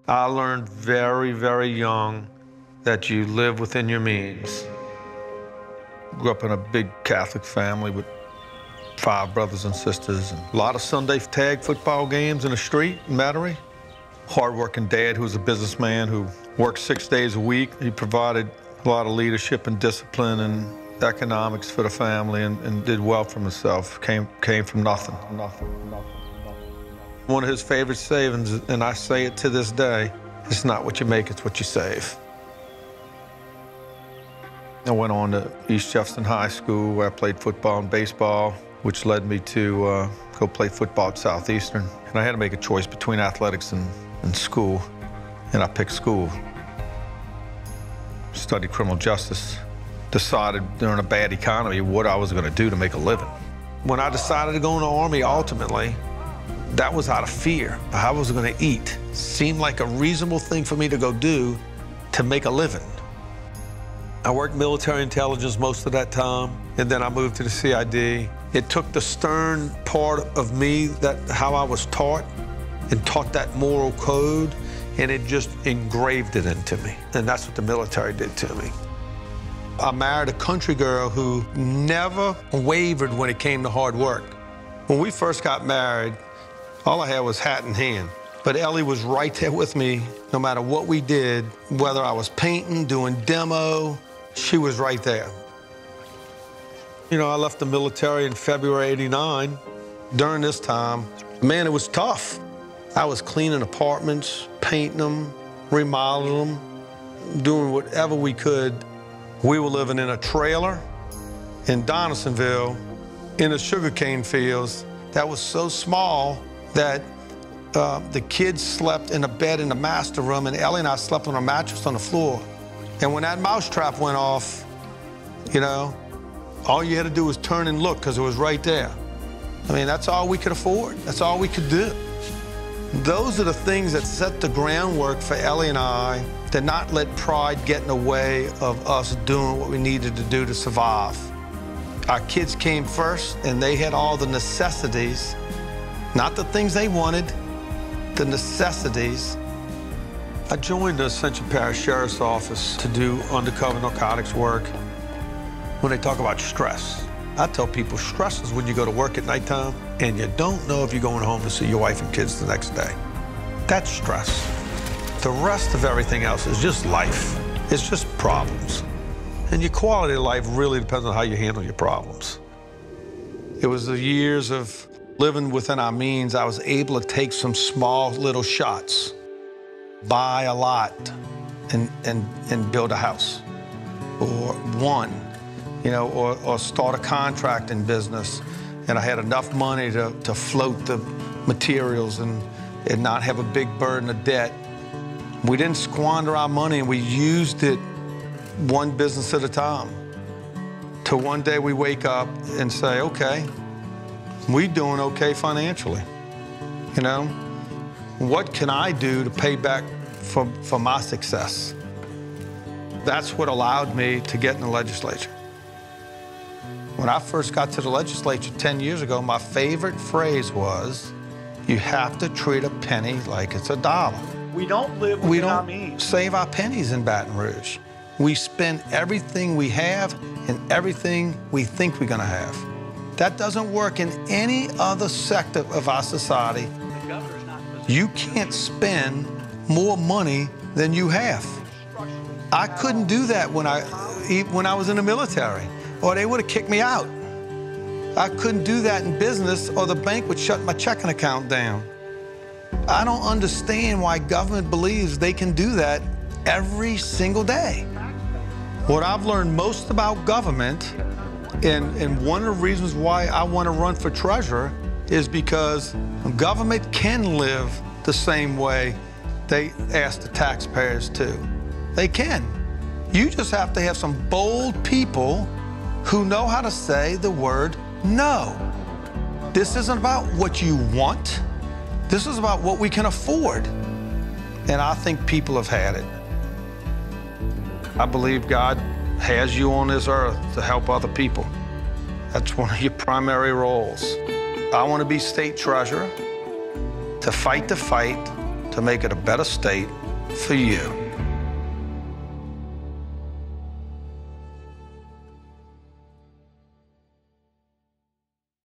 I learned very, very young that you live within your means. Grew up in a big Catholic family with 5 brothers and sisters, and a lot of Sunday tag football games in the street in Metairie. Hard-working dad who was a businessman who worked 6 days a week. He provided a lot of leadership and discipline and economics for the family and did well for himself. Came from nothing. One of his favorite sayings, and I say it to this day, it's not what you make, it's what you save. I went on to East Jefferson High School where I played football and baseball, which led me to go play football at Southeastern. And I had to make a choice between athletics and school, and I picked school. Studied criminal justice. Decided during a bad economy what I was going to do to make a living. When I decided to go in the Army, ultimately, that was out of fear. How I was going to eat seemed like a reasonable thing for me to go do to make a living. I worked military intelligence most of that time, and then I moved to the CID. It took the stern part of me, that how I was taught, and taught that moral code, and it just engraved it into me. And that's what the military did to me. I married a country girl who never wavered when it came to hard work. When we first got married, all I had was hat in hand. But Ellie was right there with me no matter what we did, whether I was painting, doing demo, she was right there. You know, I left the military in February '89. During this time, man, it was tough. I was cleaning apartments, painting them, remodeling them, doing whatever we could. We were living in a trailer in Donaldsonville in the sugarcane fields that was so small that the kids slept in a bed in the master room, and Ellie and I slept on a mattress on the floor. And when that mousetrap went off, you know, all you had to do was turn and look because it was right there. I mean, that's all we could afford. That's all we could do. Those are the things that set the groundwork for Ellie and I to not let pride get in the way of us doing what we needed to do to survive. Our kids came first, and they had all the necessities, not the things they wanted, the necessities. I joined the Ascension Parish Sheriff's Office to do undercover narcotics work. When they talk about stress, I tell people stress is when you go to work at nighttime and you don't know if you're going home to see your wife and kids the next day. That's stress. The rest of everything else is just life. It's just problems. And your quality of life really depends on how you handle your problems. It was the years of living within our means. I was able to take some small little shots, buy a lot, and build a house, or one, you know, or start a contracting business. And I had enough money to float the materials and not have a big burden of debt. We didn't squander our money, and we used it one business at a time. Till one day we wake up and say, okay, we're doing okay financially. You know, what can I do to pay back for my success? That's what allowed me to get in the legislature. When I first got to the legislature 10 years ago, my favorite phrase was, you have to treat a penny like it's a dollar. We don't live within our means. We don't save our pennies in Baton Rouge. We spend everything we have and everything we think we're gonna have. That doesn't work in any other sector of our society. You can't spend more money than you have. I couldn't do that when I was in the military, or they would have kicked me out. I couldn't do that in business, or the bank would shut my checking account down. I don't understand why government believes they can do that every single day. What I've learned most about government, and one of the reasons why I want to run for treasurer, is because government can live the same way they ask the taxpayers to. They can. You just have to have some bold people who know how to say the word no. This isn't about what you want. This is about what we can afford. And I think people have had it. I believe God has you on this earth to help other people. That's one of your primary roles. I want to be state treasurer, to fight the fight, to make it a better state for you.